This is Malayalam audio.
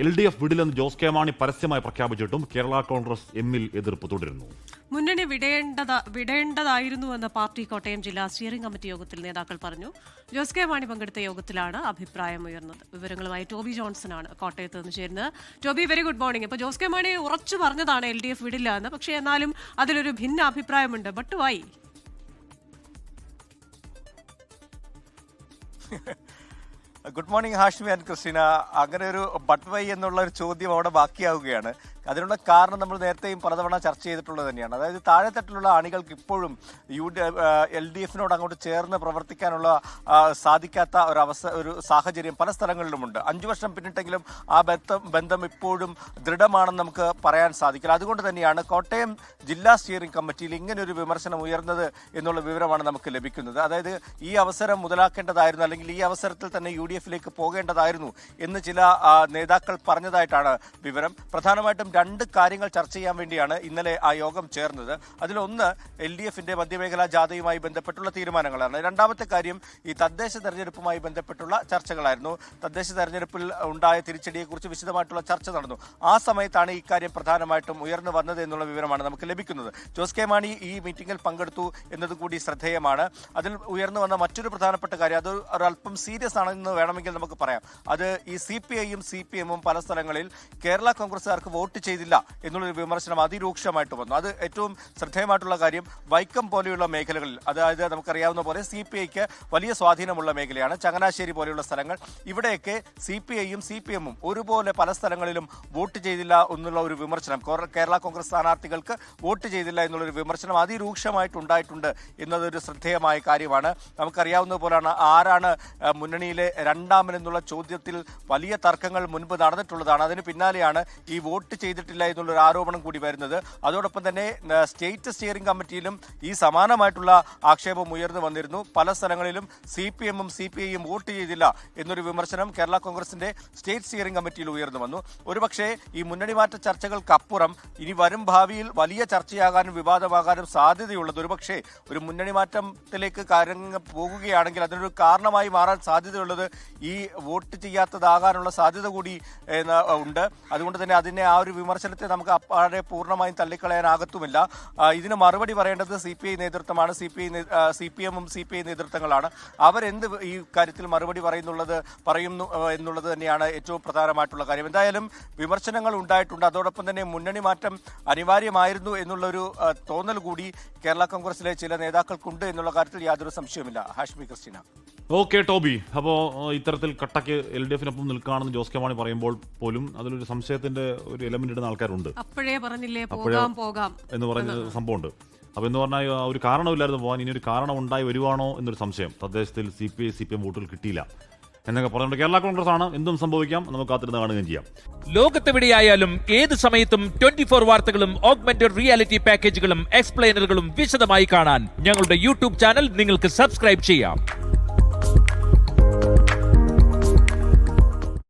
LDF വിടില്ലെന്ന് ജോസ് കെ മാണി പരസ്യമായി പ്രഖ്യാപിച്ചിട്ടും കേരള കോൺഗ്രസ് എമ്മിൽ എതിർപ്പ് തുടരുന്നു. മുന്നണി വിടേണ്ടതായിരുന്നുവെന്ന് പാർട്ടി കോട്ടയം ജില്ലാ സ്റ്റിയറിംഗ് കമ്മിറ്റി യോഗത്തിൽ നേതാക്കൾ പറഞ്ഞു. ജോസ് കെ മാണി പങ്കെടുത്ത യോഗത്തിലാണ് അഭിപ്രായം ഉയർന്നത്. വിവരങ്ങളുമായി ടോബി ജോൺസണാണ് കോട്ടയത്ത് നിന്ന് ചേരുന്നത്. Toby, very good morning. ഇപ്പോൾ ജോസ് കെ മാണി ഉറച്ചു പറഞ്ഞതാണ് LDF വിടില്ല എന്ന്, പക്ഷേ എന്നാലും അതിലൊരു ഭിന്ന അഭിപ്രായമുണ്ട്. But why? Good morning Hashmi and Christina. അങ്ങനെ ഒരു ബട്ട് വൈ എന്നുള്ള ഒരു ചോദ്യം അവിടെ ബാക്കിയാവുകയാണ്. അതിനുള്ള കാരണം നമ്മൾ നേരത്തെയും പലതവണ ചർച്ച ചെയ്തിട്ടുള്ളത് തന്നെയാണ്. അതായത് താഴെത്തട്ടിലുള്ള അണികൾക്ക് ഇപ്പോഴും LDFിനോട് അങ്ങോട്ട് ചേർന്ന് പ്രവർത്തിക്കാനുള്ള സാധിക്കാത്ത ഒരു സാഹചര്യം പല സ്ഥലങ്ങളിലുമുണ്ട്. 5 വർഷം പിന്നിട്ടെങ്കിലും ആ ബന്ധം ഇപ്പോഴും ദൃഢമാണെന്ന് നമുക്ക് പറയാൻ സാധിക്കില്ല. അതുകൊണ്ട് തന്നെയാണ് കോട്ടയം ജില്ലാ സ്റ്റിയറിംഗ് കമ്മിറ്റിയിൽ ഇങ്ങനെ ഒരു വിമർശനം ഉയർന്നത് എന്നുള്ള വിവരമാണ് നമുക്ക് ലഭിക്കുന്നത്. അതായത് ഈ അവസരം മുതലാക്കേണ്ടതായിരുന്നു, അല്ലെങ്കിൽ ഈ അവസരത്തിൽ തന്നെ UDFിലേക്ക് പോകേണ്ടതായിരുന്നു എന്ന് ചില നേതാക്കൾ പറഞ്ഞതായിട്ടാണ് വിവരം. പ്രധാനമായിട്ടും 2 കാര്യങ്ങൾ ചർച്ച ചെയ്യാൻ വേണ്ടിയാണ് ഇന്നലെ ആ യോഗം ചേർന്നത്. അതിലൊന്ന് LDFിന്റെ മധ്യമേഖലാ ജാഥയുമായി ബന്ധപ്പെട്ടുള്ള തീരുമാനങ്ങളാണ്. രണ്ടാമത്തെ കാര്യം ഈ തദ്ദേശ തെരഞ്ഞെടുപ്പുമായി ബന്ധപ്പെട്ടുള്ള ചർച്ചകളായിരുന്നു. തദ്ദേശ തെരഞ്ഞെടുപ്പിൽ ഉണ്ടായ തിരിച്ചടിയെക്കുറിച്ച് വിശദമായിട്ടുള്ള ചർച്ച നടന്നു. ആ സമയത്താണ് ഈ കാര്യം പ്രധാനമായിട്ടും ഉയർന്നു വന്നത് എന്നുള്ള വിവരമാണ് നമുക്ക് ലഭിക്കുന്നത്. ജോസ് കെ മാണി ഈ മീറ്റിംഗിൽ പങ്കെടുത്തു എന്നതുകൂടി ശ്രദ്ധേയമാണ്. അതിൽ ഉയർന്നു വന്ന മറ്റൊരു പ്രധാനപ്പെട്ട കാര്യം, അത് ഒരല്പം സീരിയസ് ആണെന്ന് വേണമെങ്കിൽ നമുക്ക് പറയാം. അത് ഈ CPIയും CPMും പല സ്ഥലങ്ങളിൽ കേരള കോൺഗ്രസുകാർക്ക് വോട്ട് ചെയ്തില്ല എന്നുള്ളൊരു വിമർശനം അതിരൂക്ഷമായിട്ട് വന്നു. അത് ഏറ്റവും ശ്രദ്ധേയമായിട്ടുള്ള കാര്യം, വൈക്കം പോലെയുള്ള മേഖലകളിൽ, അതായത് നമുക്കറിയാവുന്ന പോലെ CPIക്ക് വലിയ സ്വാധീനമുള്ള മേഖലയാണ്. ചങ്ങനാശ്ശേരി പോലെയുള്ള സ്ഥലങ്ങൾ, ഇവിടെയൊക്കെ CPIയും CPMും ഒരുപോലെ പല സ്ഥലങ്ങളിലും വോട്ട് ചെയ്തില്ല എന്നുള്ള ഒരു വിമർശനം, കേരള കോൺഗ്രസ് സ്ഥാനാർത്ഥികൾക്ക് വോട്ട് ചെയ്തില്ല എന്നുള്ളൊരു വിമർശനം അതിരൂക്ഷമായിട്ടുണ്ടായിട്ടുണ്ട് എന്നതൊരു ശ്രദ്ധേയമായ കാര്യമാണ്. നമുക്കറിയാവുന്ന പോലെയാണ് ആരാണ് മുന്നണിയിലെ രണ്ടാമനെന്നുള്ള ചോദ്യത്തിൽ വലിയ തർക്കങ്ങൾ മുൻപ് നടന്നിട്ടുള്ളതാണ്. അതിന് പിന്നാലെയാണ് ഈ വോട്ട് ചെയ്തിട്ടില്ല എന്നുള്ളൊരു ആരോപണം കൂടി വരുന്നത്. അതോടൊപ്പം തന്നെ സ്റ്റേറ്റ് സ്റ്റിയറിംഗ് കമ്മിറ്റിയിലും ഈ സമാനമായിട്ടുള്ള ആക്ഷേപം ഉയർന്നു വന്നിരുന്നു. പല സ്ഥലങ്ങളിലും CPMും CPIയും വോട്ട് ചെയ്തില്ല എന്നൊരു വിമർശനം കേരള കോൺഗ്രസിന്റെ സ്റ്റേറ്റ് സ്റ്റിയറിംഗ് കമ്മിറ്റിയിൽ ഉയർന്നു വന്നു. ഒരുപക്ഷെ ഈ മുന്നണി മാറ്റ ചർച്ചകൾക്കപ്പുറം ഇനി വരും ഭാവിയിൽ വലിയ ചർച്ചയാകാനും വിവാദമാകാനും സാധ്യതയുള്ളത്, ഒരുപക്ഷെ ഒരു മുന്നണി മാറ്റത്തിലേക്ക് കാര്യങ്ങൾ പോകുകയാണെങ്കിൽ അതിനൊരു കാരണമായി മാറാൻ സാധ്യതയുള്ളത് ഈ വോട്ട് ചെയ്യാത്തതാകാനുള്ള സാധ്യത കൂടി ഉണ്ട്. അതുകൊണ്ട് തന്നെ അതിനെ ആ ഒരു വിമർശനത്തെ നമുക്ക് അപ്പാടെ പൂർണ്ണമായും തള്ളിക്കളയാനാകത്തുമില്ല. ഇതിന് മറുപടി പറയേണ്ടത് CPI നേതൃത്വമാണ്. CPMും CPI നേതൃത്വങ്ങളാണ്. അവരെന്ത് ഈ കാര്യത്തിൽ മറുപടി പറയുന്നു എന്നുള്ളത് തന്നെയാണ് ഏറ്റവും പ്രധാനമായിട്ടുള്ള കാര്യം. എന്തായാലും വിമർശനങ്ങൾ ഉണ്ടായിട്ടുണ്ട്. അതോടൊപ്പം തന്നെ മുന്നണി മാറ്റം അനിവാര്യമായിരുന്നു എന്നുള്ളൊരു തോന്നൽ കൂടി കേരള കോൺഗ്രസിലെ ചില നേതാക്കൾക്കുണ്ട് എന്നുള്ള കാര്യത്തിൽ യാതൊരു സംശയവുമില്ല. ഹാഷ്മി, ക്രിസ്റ്റീന. ഓക്കെ ടോബി, അപ്പോൾ ഇത്തരത്തിൽ കട്ടയ്ക്ക് LDFിനൊപ്പം നിൽക്കുകയാണെന്ന് ജോസ് കെ മാണി പറയുമ്പോൾ പോലും അതിലൊരു സംശയത്തിന്റെ ഒരു എലമെന്റ് ഇടുന്ന ആൾക്കാരുണ്ട്. അപ്പോഴേ പറഞ്ഞില്ലേ പോകാം എന്ന് പറഞ്ഞ സംഭവമുണ്ട്. അപ്പോൾ എന്ന് പറഞ്ഞാൽ ഒരു കാരണമില്ലായിരുന്നു പോകാൻ, ഇനി ഒരു കാരണം ഉണ്ടായി വരുവാണോ എന്നൊരു സംശയം. തദ്ദേശത്തിൽ CPI CPM വോട്ടുകൾ കിട്ടിയില്ല എന്നൊക്കെ പറഞ്ഞുകൊണ്ട് കേരള കോൺഗ്രസ് ആണ്, എന്തും സംഭവിക്കാം, നമുക്ക് കാത്തിരുന്ന് കാണുകയും ചെയ്യാം. ലോകത്തെവിടെയായാലും ഏത് സമയത്തും 24 വാർത്തകളും ഓഗ്മെന്റഡ് റിയാലിറ്റി പാക്കേജുകളും എക്സ്പ്ലെയിനറുകളും വിശദമായി കാണാൻ ഞങ്ങളുടെ YouTube ചാനൽ നിങ്ങൾക്ക് സബ്സ്ക്രൈബ് ചെയ്യാം.